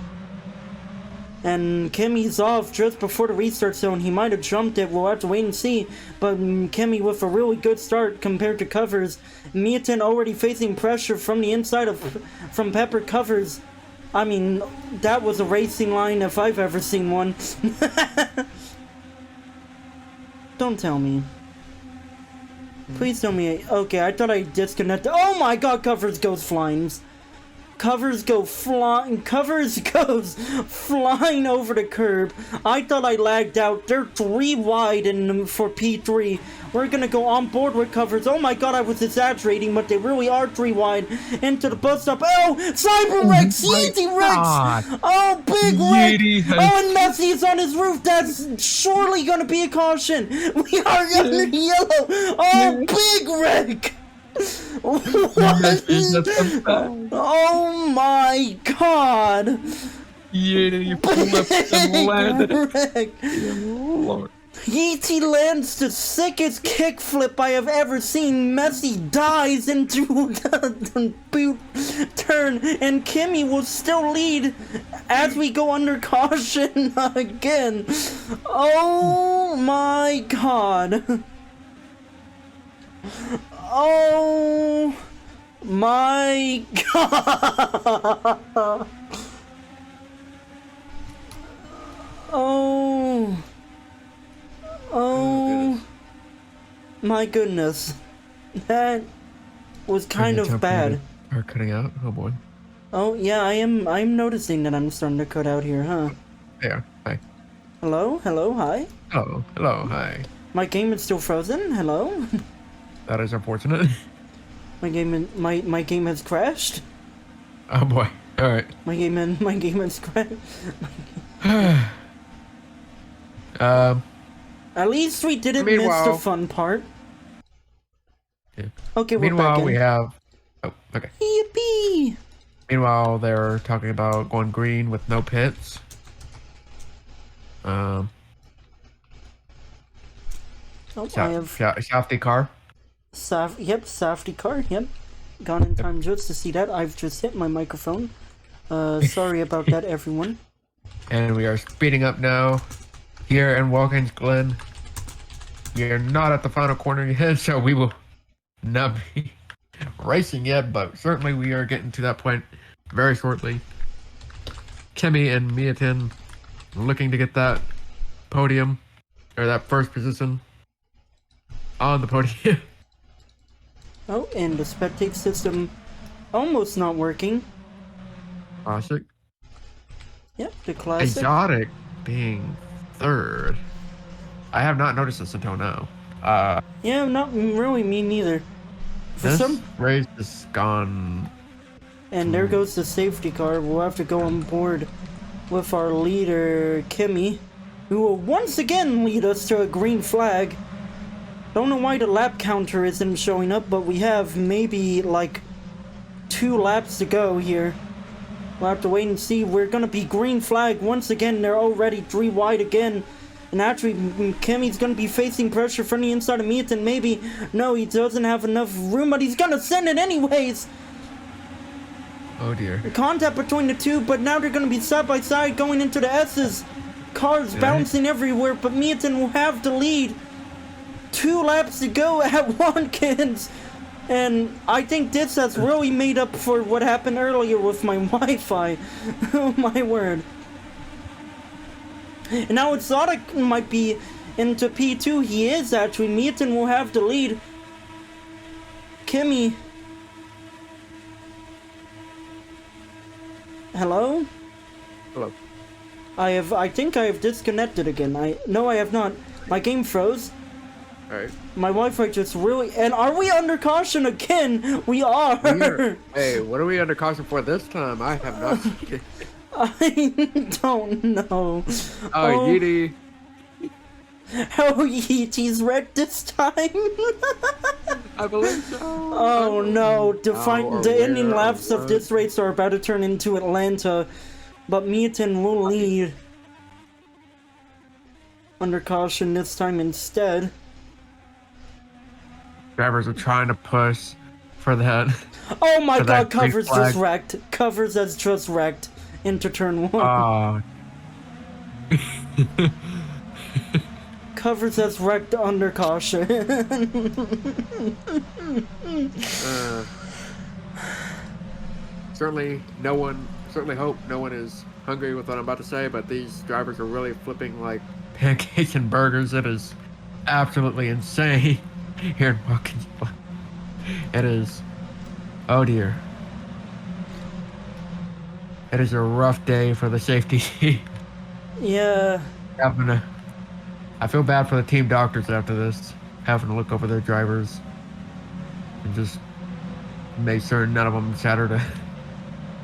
And Kimi's off just before the restart zone. He might have jumped it. We'll have to wait and see. But Kimi with a really good start compared to Covers. Mietin already facing pressure from the inside from Pepper. Covers. I mean, that was a racing line if I've ever seen one. Don't tell me. Please tell me. Okay, I thought I disconnected. Oh my god, Covers goes flying. Covers goes flying over the curb. I thought I lagged out. They're 3 wide for P3. We're gonna go on board with Covers. Oh my god, I was exaggerating, but they really are 3 wide. Into the bus stop. Oh, Cyber Rex! Yeezy Rex! Oh, big wreck! Oh, and Messi is on his roof. That's surely gonna be a caution. We are in yellow. Oh, big wreck! What? Oh my god! You flipped and landed. Lord. Yeezy lands the sickest kickflip I have ever seen. Messi dies into the boot turn, and Kimi will still lead as we go under caution again. Oh my god. Oh my god. Oh my goodness. That was kind of bad. Are cutting out? Oh boy. Oh yeah, I'm noticing that I'm starting to cut out here, huh? Yeah. Hi. Hello? Hello? Hi? Oh, hello. Hi. My game is still frozen? Hello? That is unfortunate. My game has crashed? Oh boy. Alright. My game has crashed. At least we didn't miss the fun part. Yeah. Okay, we're back in. We have... Oh, okay. Yippee! Meanwhile, they're talking about going green with no pits. Oh, I have... Safety car. Safety car, yep. Gone in time just to see that. I've just hit my microphone. Sorry about that, everyone. And we are speeding up now. Here in Watkins, Glen. We are not at the final corner yet, so we will not be racing yet, but certainly we are getting to that point very shortly. Kimi and Mietin looking to get that podium, or that first position on the podium. Oh, and the spectate system almost not working. Classic. Yep, the classic. Exotic being third. I have not noticed this until now. Yeah, not really me neither. This race is gone. And there goes the safety car. We'll have to go on board with our leader, Kimi, who will once again lead us to a green flag. Don't know why the lap counter isn't showing up, but we have maybe like 2 laps to go here. We'll have to wait and see. We're gonna be green flag once again. They're already 3 wide again. And actually, Kimmy's gonna be facing pressure from the inside of Meaton. Maybe. No, he doesn't have enough room, but he's gonna send it anyways. Oh dear. Contact between the two, but now they're gonna be side by side going into the S's. Cars bouncing everywhere, but Meaton will have the lead. 2 laps to go at Watkins. And I think this has really made up for what happened earlier with my Wi-Fi. Oh my word. And now Exotic might be into P2. He is actually. Meaton will have the lead. Kimmy. Hello? Hello. I think I have disconnected again. No, I have not. My game froze. Alright. My Wi-Fi just really... And are we under caution again? We are! Hey, what are we under caution for this time? I have not seen it. I don't know. Oh, Yeety. Oh, Yeety's wrecked this time? I believe so. Oh no, the ending laps of this race are about to turn into Atlanta. But Meaton will lead. Under caution this time instead. Drivers are trying to push for that. Oh my for god, that green Covers flag. just wrecked. Covers has just wrecked into turn 1. Oh. Covers has wrecked under caution. Certainly hope no one is hungry with what I'm about to say, but these drivers are really flipping like Pancakes and burgers. It is absolutely insane here in Watkins. It is. Oh dear. It is a rough day for the safety team. Yeah. I feel bad for the team doctors after this, having to look over their drivers and just make sure none of them shattered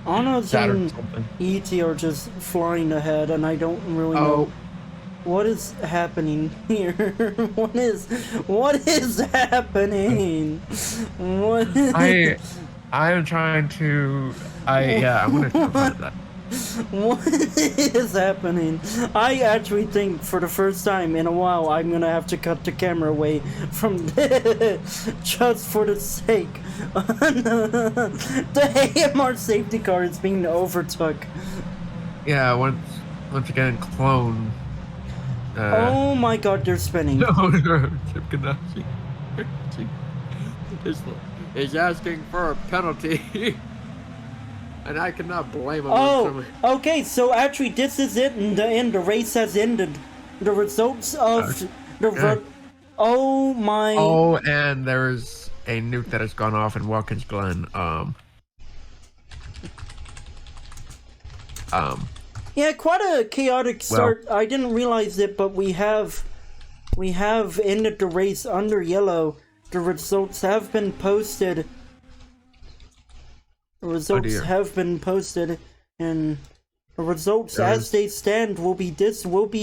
Anna's and something. E.T. are just flying ahead, and I don't really know what is happening here. What is happening? What is... I am trying to. I'm gonna talk about that. What is happening? I actually think for the first time in a while I'm gonna have to cut the camera away from this just for the sake. The AMR safety car is being overtook. Yeah, once again, clone. Oh my god, they're spinning. No, Chip Ganassi. is asking for a penalty. And I cannot blame him. Oh, okay, so actually this is it, and the race has ended. The results of oh my... Oh, and there's a nuke that has gone off in Watkins Glen. Yeah, quite a chaotic start. I didn't realize it, but we have ended the race under yellow. The results have been posted. The results have been posted, and the results as they stand will be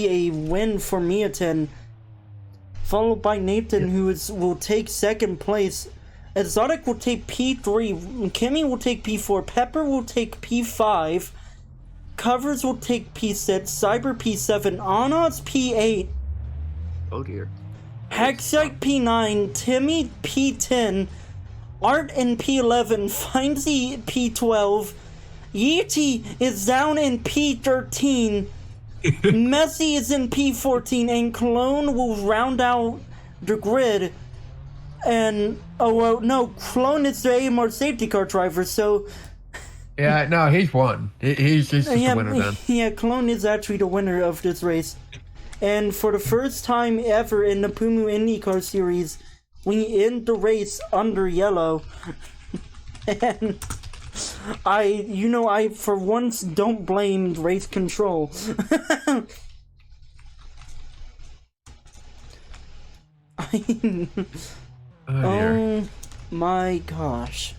a win for Meaton, followed by Nathan, who will take 2nd place. Exotic will take P3, Kimmy will take P4, Pepper will take P5, Covers will take P6, Cyber P7, Anna's P8. Oh dear. Hexite P9, Timmy P10, Art in P11, Findsy P12, Yeety is down in P13, Messi is in P14, and Clone will round out the grid. And, Clone is the AMR safety car driver, so... Yeah, no, he's won. He's just the winner then. Yeah, Clone is actually the winner of this race. And for the first time ever in the Pummu Indycar series, we end the race under yellow. And I for once don't blame race control. Oh my gosh.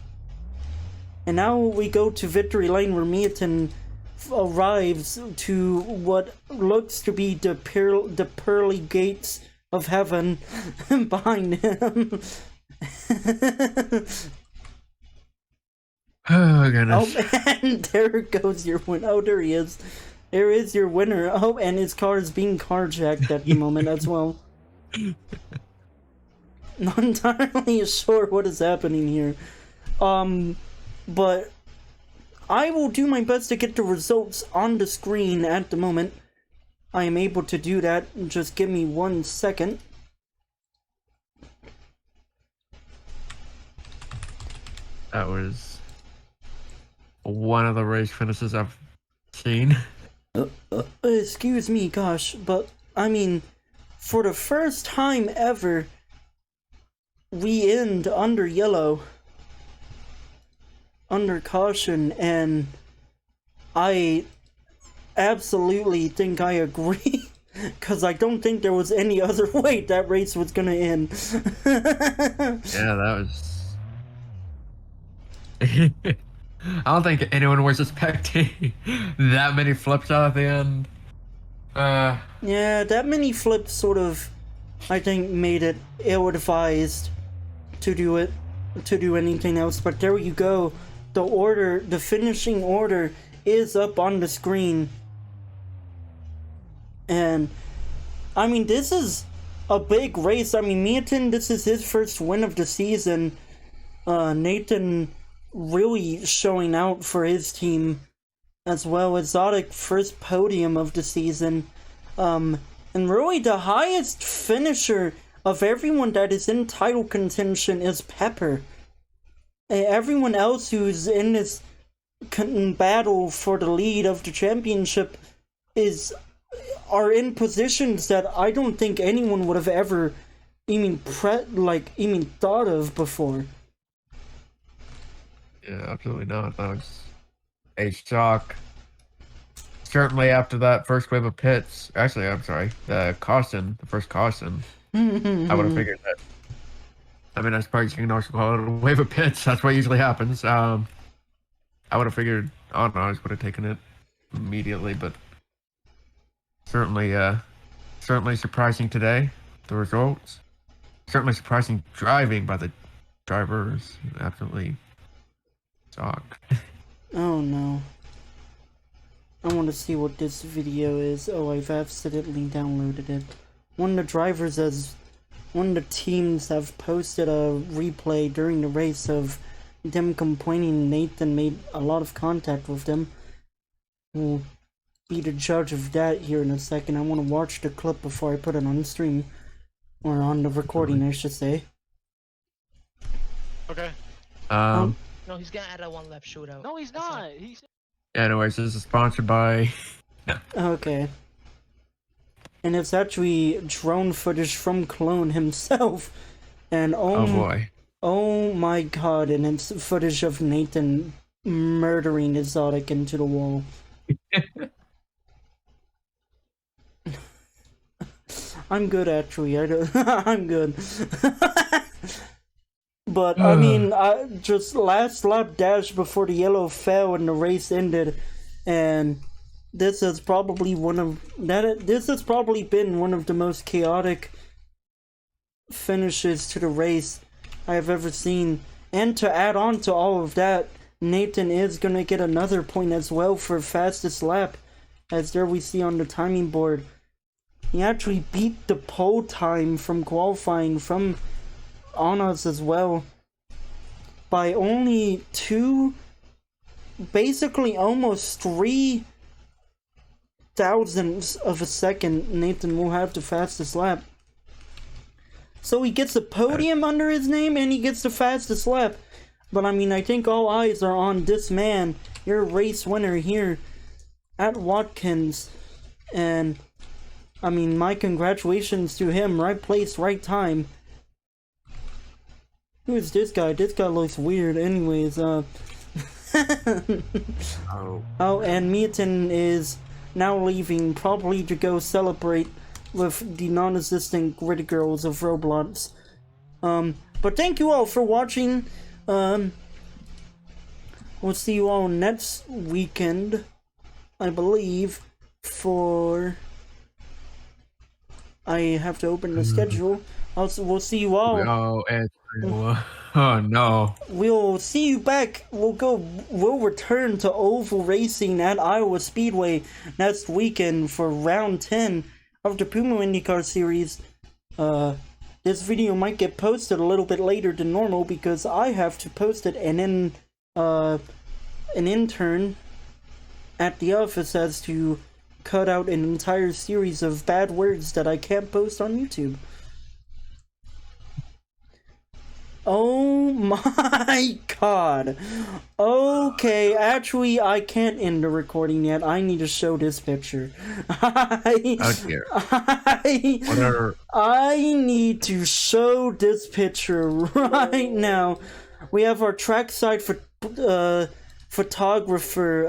And now we go to Victory Lane, where Meaton arrives to what looks to be the pearly gates of heaven behind him. Oh goodness. Oh, and there goes your win. Oh, there he is. There is your winner. Oh, and his car is being carjacked at the moment as well. Not entirely sure what is happening here. But I will do my best to get the results on the screen at the moment. I am able to do that. Just give me 1 second. That was one of the race finishes I've seen. Excuse me, gosh, but I mean, for the first time ever, we end under yellow, under caution, and I absolutely think I agree, because I don't think there was any other way that race was gonna end. Yeah, that was. I don't think anyone was expecting that many flips out at the end. Yeah, that many flips sort of, I think, made it ill-advised to do anything else. But there you go. The finishing order is up on the screen. And, I mean, this is a big race. I mean, Meaton, this is his first win of the season. Nathan really showing out for his team as well. Exotic first podium of the season. And really the highest finisher of everyone that is in title contention is Pepper. Everyone else who's in this battle for the lead of the championship are in positions that I don't think anyone would have ever even thought of before. Yeah, absolutely not. That was a shock. Certainly after that first wave of pits. Actually, I'm sorry. The first caution. I would have figured that. I mean, I suppose you can also call it a wave of pits. That's what usually happens. I would have figured Onos would have taken it immediately, but certainly surprising today. The results. Certainly surprising driving by the drivers. Absolutely shocked. Oh no. I want to see what this video is. Oh, I've accidentally downloaded it. One of the teams have posted a replay during the race of them complaining Nathan made a lot of contact with them. We'll be the judge of that here in a second. I want to watch the clip before I put it on stream. Or on the recording, I should say. Okay. No, he's gonna add a one lap shootout. No, he's not. He's. Anyways, this is sponsored by. Okay. And it's actually drone footage from Clone himself. And Oh boy. oh my god, and it's footage of Nathan murdering Exotic into the wall. I'm good actually. I'm good. But I mean, just last lap dash before the yellow fell and the race ended, and this has probably been one of the most chaotic finishes to the race I have ever seen. And to add on to all of that, Nathan is gonna get another point as well for fastest lap, as there we see on the timing board. He actually beat the pole time from qualifying from Onos as well by only basically almost 3 thousandths of a second. Nathan will have the fastest lap. So he gets a podium under his name and he gets the fastest lap. But I mean, I think all eyes are on this man, your race winner here at Watkins. And I mean, my congratulations to him. Right place, right time. Who is this guy? This guy looks weird. Anyways, Oh, and Meaton is now leaving, probably to go celebrate with the non-existent grid girls of Roblox. But thank you all for watching. We'll see you all next weekend, I believe, for... I have to open the schedule. Also, we'll see you all. Oh, and Oh no. We'll see you back. We'll return to oval racing at Iowa Speedway next weekend for round 10 of the Pummu IndyCar series. This video might get posted a little bit later than normal because I have to post it, and then an intern at the office has to cut out an entire series of bad words that I can't post on YouTube. Oh my god. Okay, actually, I can't end the recording yet. I need to show this picture. Oh dear. Whatever. I need to show this picture right now. We have our trackside photographer,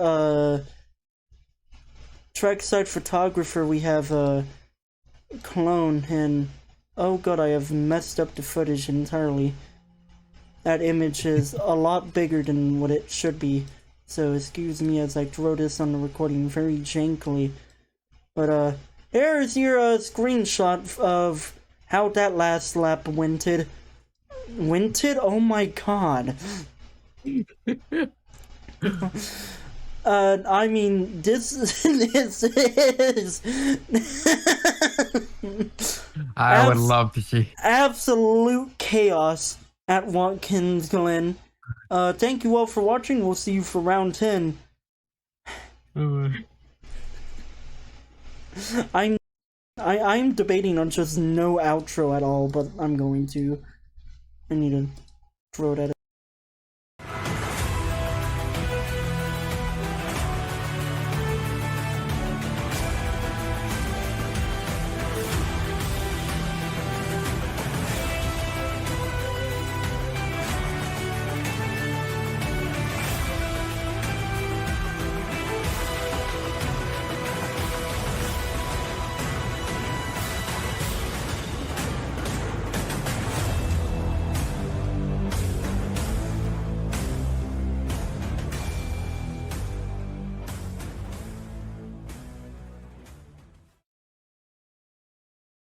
we have Clone, and oh god, I have messed up the footage entirely. That image is a lot bigger than what it should be, so excuse me as I throw this on the recording very jankily. But here's your screenshot of how that last lap winted. Winted? Oh my god. I mean, this is I would love to see absolute chaos at Watkins, Glen. Thank you all for watching. We'll see you for round 10. I'm debating on just no outro at all, but I'm going to. I need to throw that